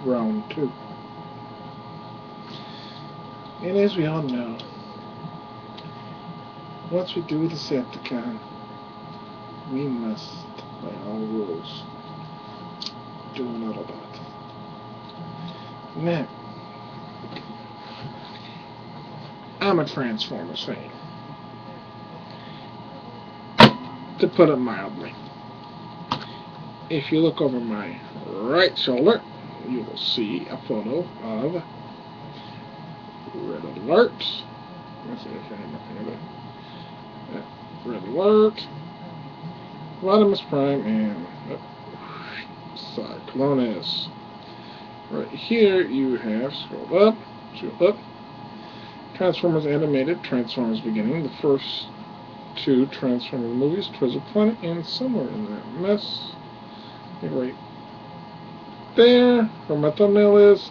Round 2. And as we all know, once we do the Decepticon, we must, by all rules, do an Autobot. Now, I'm a Transformers fan, to put it mildly. If you look over my right shoulder, you will see a photo of Red Alert. Let's see if I have nothing of it. Red Alert, Rodimus Prime, and Cyclonus. Right here you have, scroll up, Transformers Animated, Transformers Beginning, the first 2 Transformers movies, Treasure Planet, and somewhere in that mess, right there, where my thumbnail is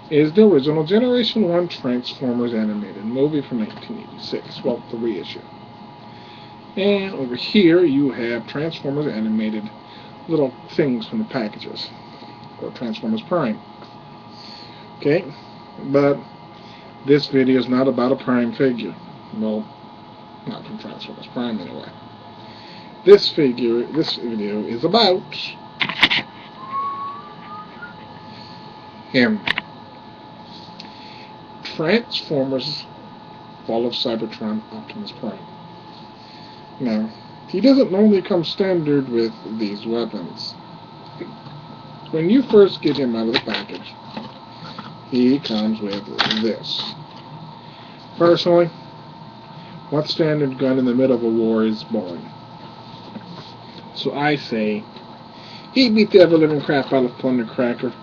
the original Generation 1 Transformers Animated movie from 1986, well, the reissue. And over here you have Transformers Animated little things from the packages, or Transformers Prime. Okay, but this video is not about a Prime figure. Well, not from Transformers Prime anyway. This video is about him. Transformers Fall of Cybertron Optimus Prime. Now, he doesn't normally come standard with these weapons. When you first get him out of the package, he comes with this. Personally, what standard gun in the middle of a war is boring? So I say, he beat the ever-living crap out of Plundercracker,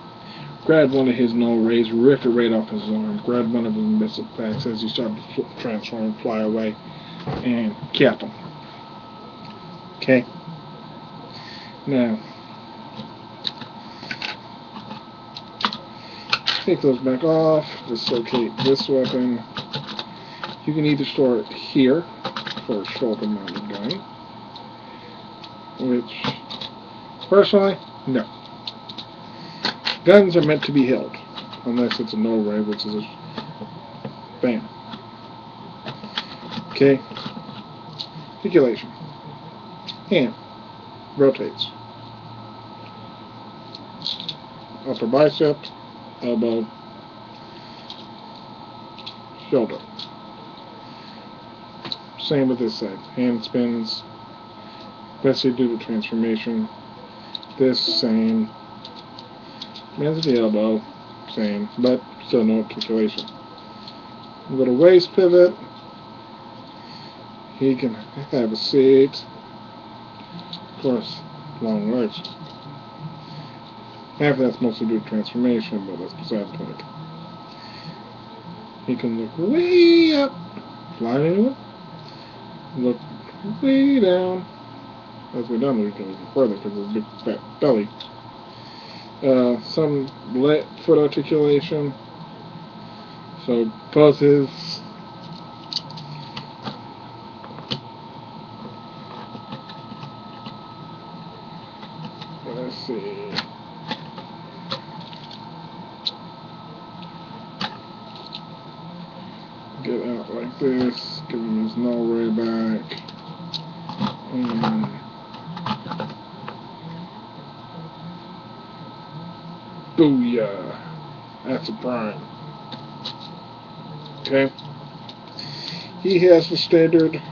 grabbed one of his no rays, ripped it right off his arm, grabbed one of his missile packs as he started to transform and fly away, and kept him. Okay? Now, take those back off, dislocate this weapon. You can either store it here for a shoulder-mounted gun, which, personally, no. Guns are meant to be held, unless it's a no-ray, which is a bam. Okay? Articulation. Hand. Rotates. Upper bicep, elbow, shoulder. Same with this side. Hand spins, especially due to transformation. This, same. Bends the elbow, same, but still no articulation. Little waist pivot. He can have a seat. Of course, long legs. Half of that's mostly due to transformation, but that's beside the point. He can look way up, fly anywhere. Look way down. As we're done, we can go further because of his big fat belly. Some foot articulation. So both his let's see. Get out like this. Give him his no ray back. And booyah. That's a prime. Okay. He has the standard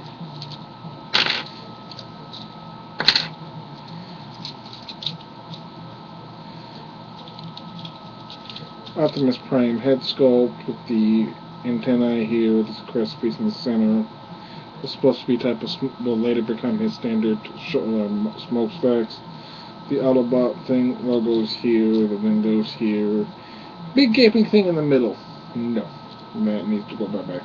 Optimus Prime head sculpt with the antennae here with this crest piece in the center. It's supposed to be type of will later become his standard smokestacks. The Autobot thing logos here, the windows here. Big gaping thing in the middle. No. That needs to go bye-bye.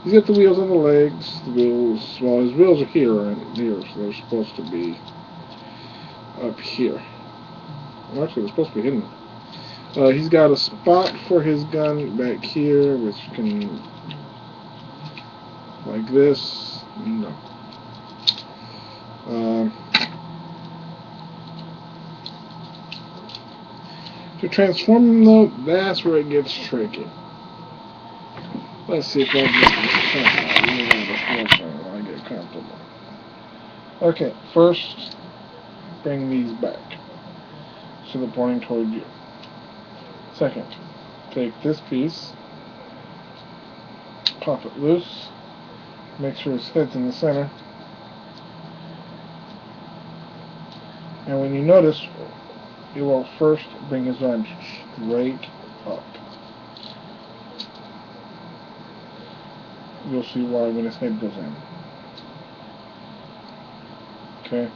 He's got the wheels on the legs. The wheels, well, his wheels are here and here, so they're supposed to be up here. Well, actually, they're supposed to be hidden. He's got a spot for his gun back here, which can, like this. No. To transform them, though, that's where it gets tricky. Let's see if I get comfortable. Okay, first, bring these back so they're pointing toward you. Second, take this piece, pop it loose, make sure his head's in the center, and when you notice, you will first bring his arms straight up. You'll see why when his head goes in. Okay.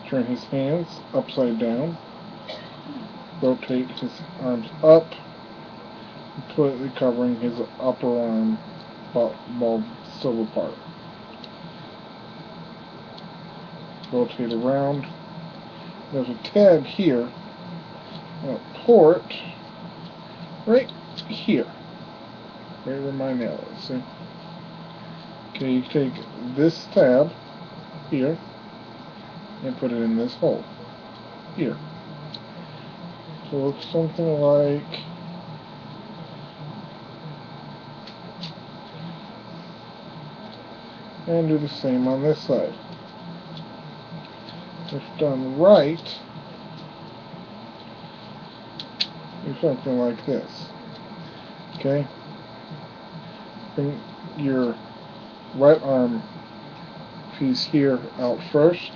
Turn his hands upside down. Rotate his arms up, completely covering his upper arm bald silver part. Rotate around. There's a tab here. A port right here. Right where my nail is. See? Okay, you take this tab here and put it in this hole here. So it looks something like and do the same on this side. If done right, do something like this. Okay? Bring your right arm piece here out first,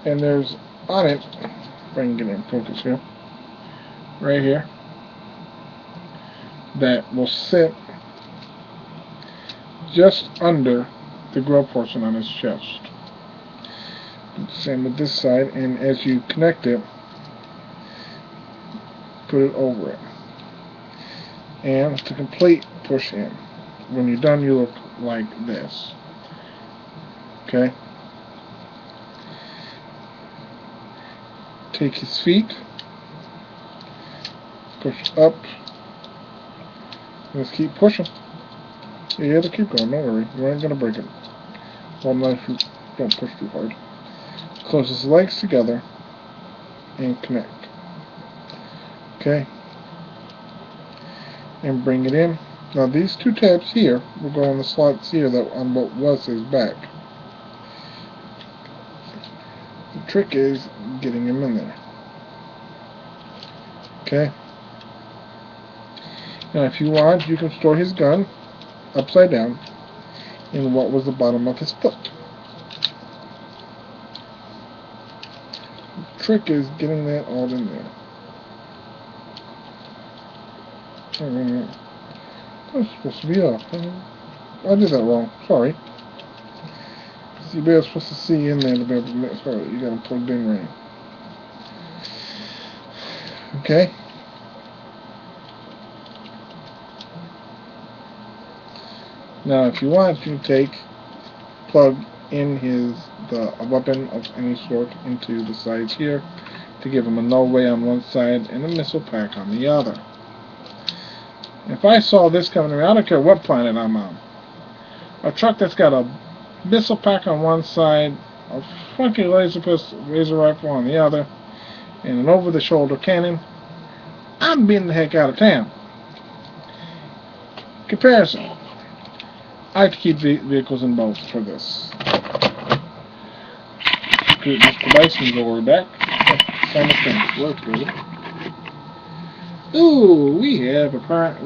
and there's on it, if I can get in focus here, right here, that will sit just under the grill portion on his chest. Same with this side, and as you connect it, put it over it. And to complete, push in. When you're done, you look like this. Okay? Take his feet, push up, just keep pushing. You have to keep going, don't worry, you ain't gonna break it. Well, not if you don't push too hard. Close his legs together and connect. Okay? And bring it in. Now these two tabs here will go on the slots here that on what was his back. The trick is getting him in there. Okay? Now if you want, you can store his gun upside down in what was the bottom of his foot. The trick is getting that all in there. That's supposed to be up. I did that wrong. Sorry. See, you're supposed to see in there to be able to make sure you got them plugged in right. Okay. Now, if you want, you can plug in a weapon of any sort into the sides here to give him a no way on one side and a missile pack on the other. If I saw this coming to me, I don't care what planet I'm on. A truck that's got a missile pack on one side, a funky laser rifle on the other, and an over-the-shoulder cannon, I'm beating the heck out of town. Comparison. I have to keep vehicles in both for this. Put this device and go back. Simultaneously. Let's go. Ooh, we have a prime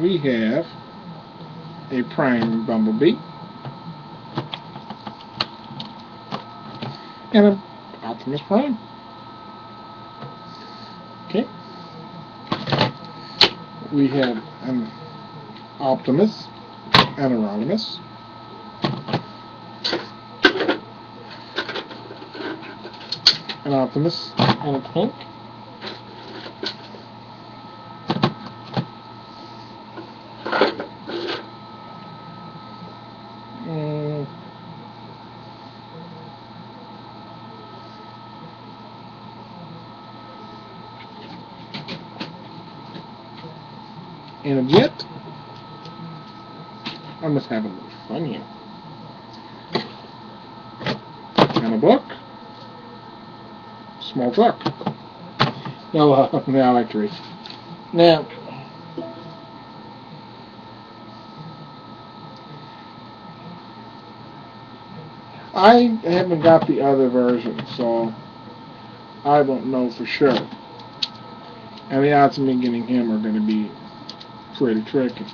bumblebee and an Optimus Prime. Okay. We have an Optimus and a Rodimus. An Optimus and a Tank. And a jet. I must have a little fun here. And a book. Small truck. No, I like to read. Now, I haven't got the other version, so I don't know for sure. And the odds of me getting him are going to be pretty tricky.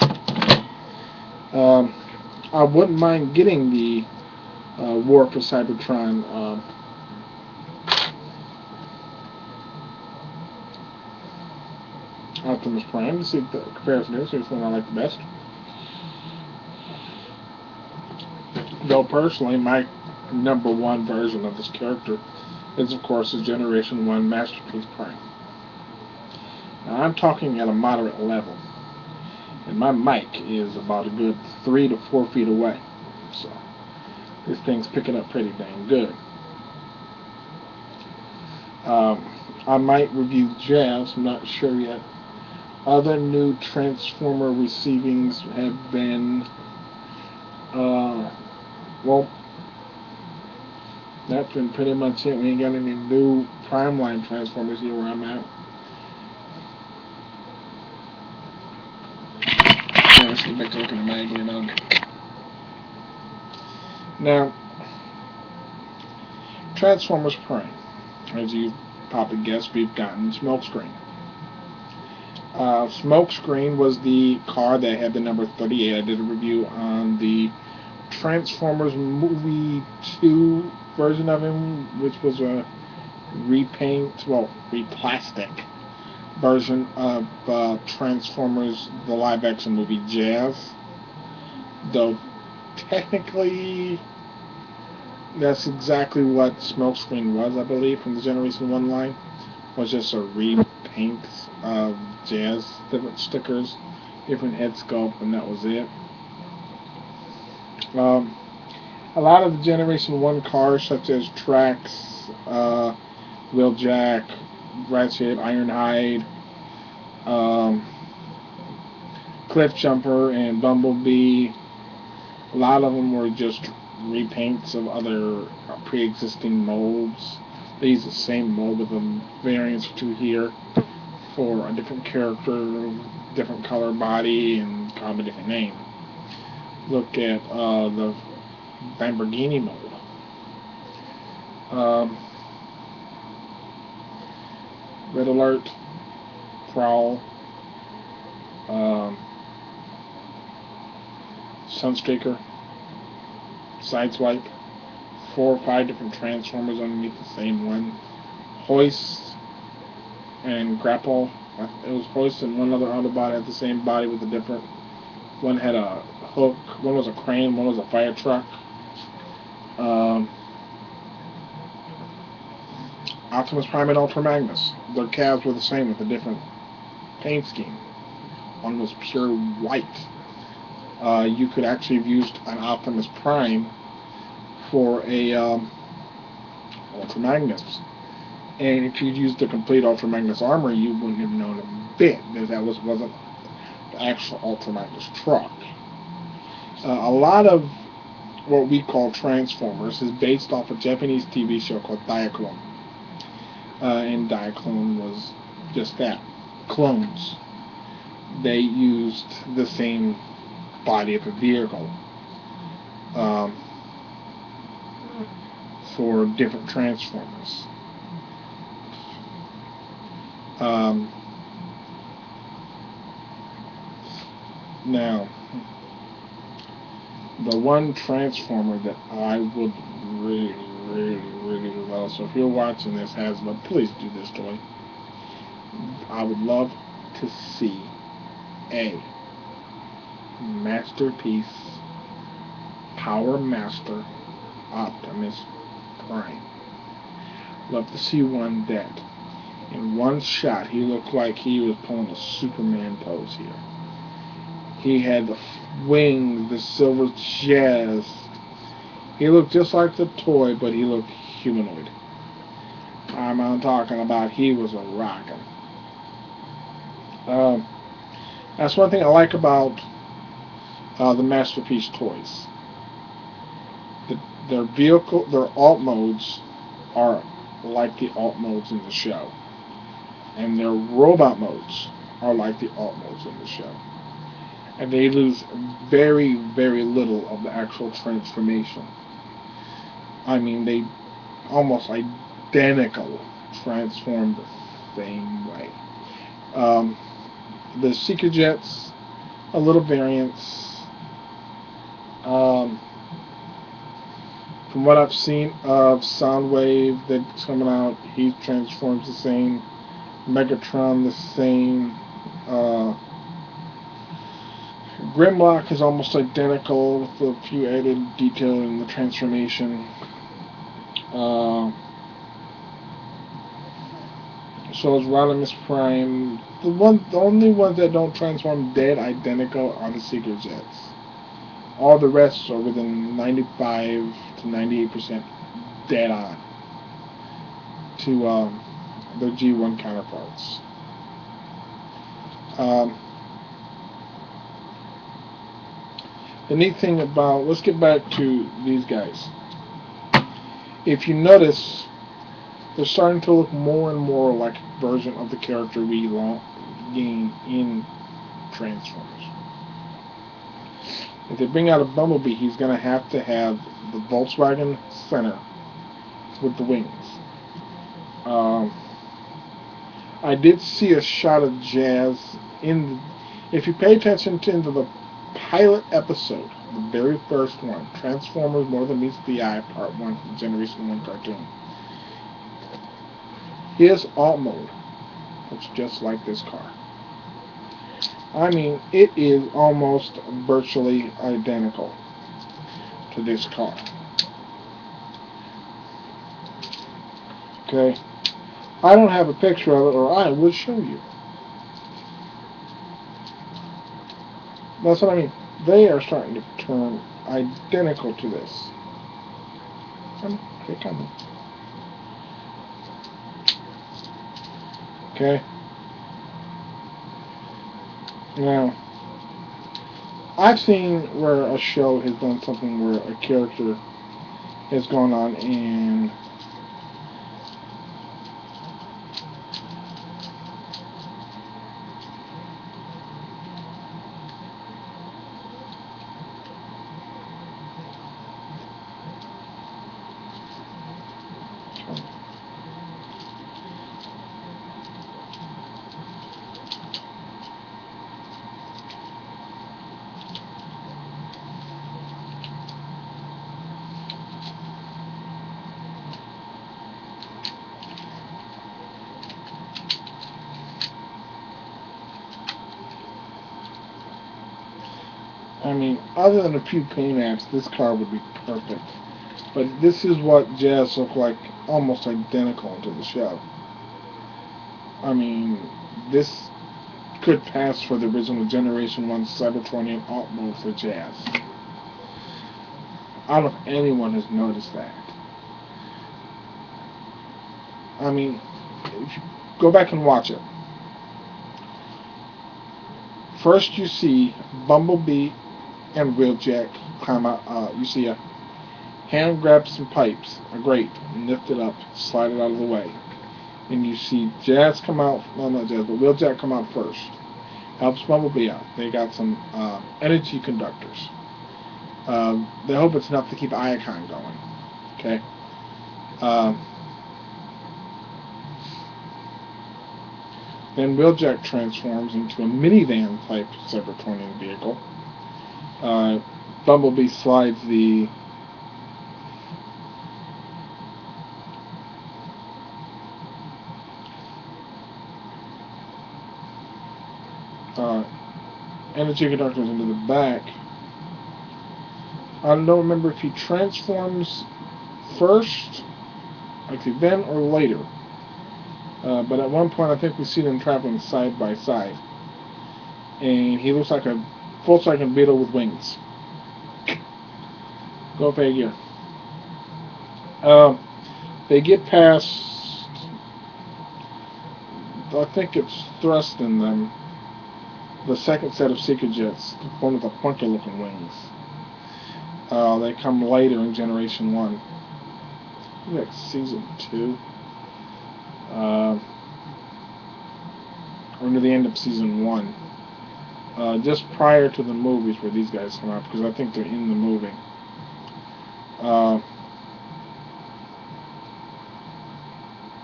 Um, I wouldn't mind getting the War for Cybertron Optimus Prime to see what the comparison is, see which one I like the best. Though personally, my number one version of this character is, of course, the Generation 1 Masterpiece Prime. Now, I'm talking at a moderate level, and my mic is about a good 3 to 4 feet away, so this thing's picking up pretty dang good. I might review Jazz, I'm not sure yet. Other new Transformer receivings have been, well, that's been pretty much it. We ain't got any new Prime line Transformers here where I'm at. Yeah, let's get back to looking at my again. Now, Transformers Prime. As you probably guessed, we've gotten Smokescreen. Smokescreen was the car that had the number 38. I did a review on the Transformers Movie 2 version of him, which was a replastic version of Transformers, the live action movie Jazz. Though technically that's exactly what Smokescreen was, I believe, from the Generation 1 line. Was just a repaint of Jazz, different stickers, different head sculpt, and that was it. A lot of the Generation 1 cars, such as Trax, Wheeljack, Ratchet, Ironhide, Cliff Jumper, and Bumblebee, a lot of them were just repaints of other pre-existing molds. They use the same mold with a variance or two here for a different character, different color body, and call them a different name. Look at the Lamborghini mold. Red Alert, Prowl, Sunstreaker, Sideswipe, 4 or 5 different Transformers underneath the same one. Hoist and Grapple. It was Hoist and one other Autobot had the same body with a different. One had a hook, one was a crane, one was a fire truck. Optimus Prime and Ultra Magnus. Their calves were the same with a different paint scheme. One was pure white. You could actually have used an Optimus Prime for a Ultra Magnus. And if you'd used the complete Ultra Magnus armor, you wouldn't have known a bit that wasn't the actual Ultra Magnus truck. A lot of what we call Transformers is based off a Japanese TV show called Diaclone. And Diaclone was just that, clones. They used the same body of a vehicle for different Transformers. Now, the one Transformer that I would really love, so if you're watching this, Hasbro, please do this to me. I would love to see a Masterpiece Power Master Optimus Prime. Love to see one that in one shot he looked like he was pulling a Superman pose here. He had the wings, the silver chest. He looked just like the toy, but he looked humanoid. I'm talking about he was a rockin'. That's one thing I like about the Masterpiece toys. Their alt modes are like the alt modes in the show. and their robot modes are like the alt modes in the show. And they lose very, very little of the actual transformation. I mean, they almost identical transform the same way. Um, the Seeker Jets, a little variance. Um, from what I've seen of Soundwave that's coming out, he transforms the same. Megatron the same. Grimlock is almost identical with a few added detail in the transformation. So is Rodimus Prime. The only ones that don't transform dead identical are the Seeker Jets. All the rest are within 95 to 98% dead on to their G1 counterparts. The neat thing about, let's get back to these guys. If you notice, they're starting to look more and more like a version of the character we gain in Transformers. If they bring out a Bumblebee, he's going to have the Volkswagen center with the wings. I did see a shot of Jazz if you pay attention to the pilot episode, the very first one, Transformers More Than Meets the Eye, Part 1, Generation 1 cartoon. His alt mode looks just like this car. I mean, it is almost virtually identical to this car. Okay? I don't have a picture of it, or I would show you. That's what I mean. They are starting to turn identical to this. Come on. Okay? Now, I've seen where a show has done something where a character has gone on and I mean, other than a few paint apps, this car would be perfect. But this is what Jazz looked like, almost identical to the show. I mean, this could pass for the original Generation 1 Cybertronian alt mode for Jazz. I don't know if anyone has noticed that. I mean, if you go back and watch it. First you see Bumblebee and Wheeljack climb out. You see a hand grab some pipes, a grate, lift it up, slide it out of the way. And you see Jazz come out, well not Jazz, but Wheeljack come out first. Helps Bumblebee out. They got some energy conductors. They hope it's enough to keep Iacon going. Okay? Then Wheeljack transforms into a minivan type Cybertronian vehicle. Bumblebee slides the energy conductors into the back. I don't remember if he transforms first, like then or later. But at one point I think we see them traveling side by side. And he looks like a Volkswagen Beetle with wings. Go figure. They get past, I think it's thrust in them, the second set of Seeker Jets, the one with the funky looking wings. They come later in Generation 1. I think that's Season 2. or near the end of season 1. Just prior to the movies where these guys come out, because I think they're in the movie.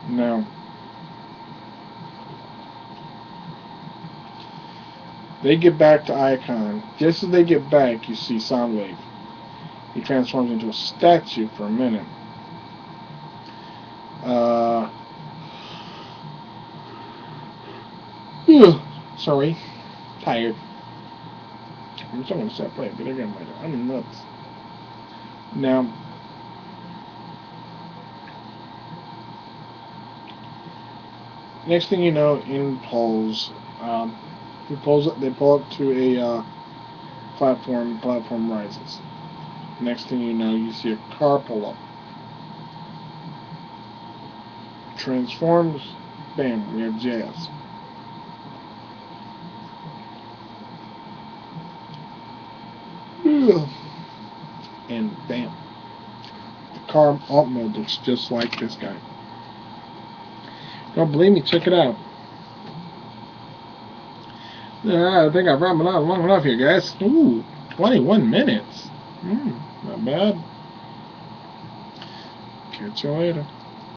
Now, they get back to Icon. Just as they get back, you see Soundwave. He transforms into a statue for a minute. Sorry, tired. I'm just gonna stop playing video game later. I'm nuts. Now, next thing you know, in polls, they pull up to a platform. Platform rises. Next thing you know, you see a car pull up. Transforms. Bam, we have Jazz. And bam. The car alt mode looks just like this guy. Don't believe me? Check it out. I think I've rambled on long enough here, guys. Ooh, 21 minutes. Not bad. Catch you later.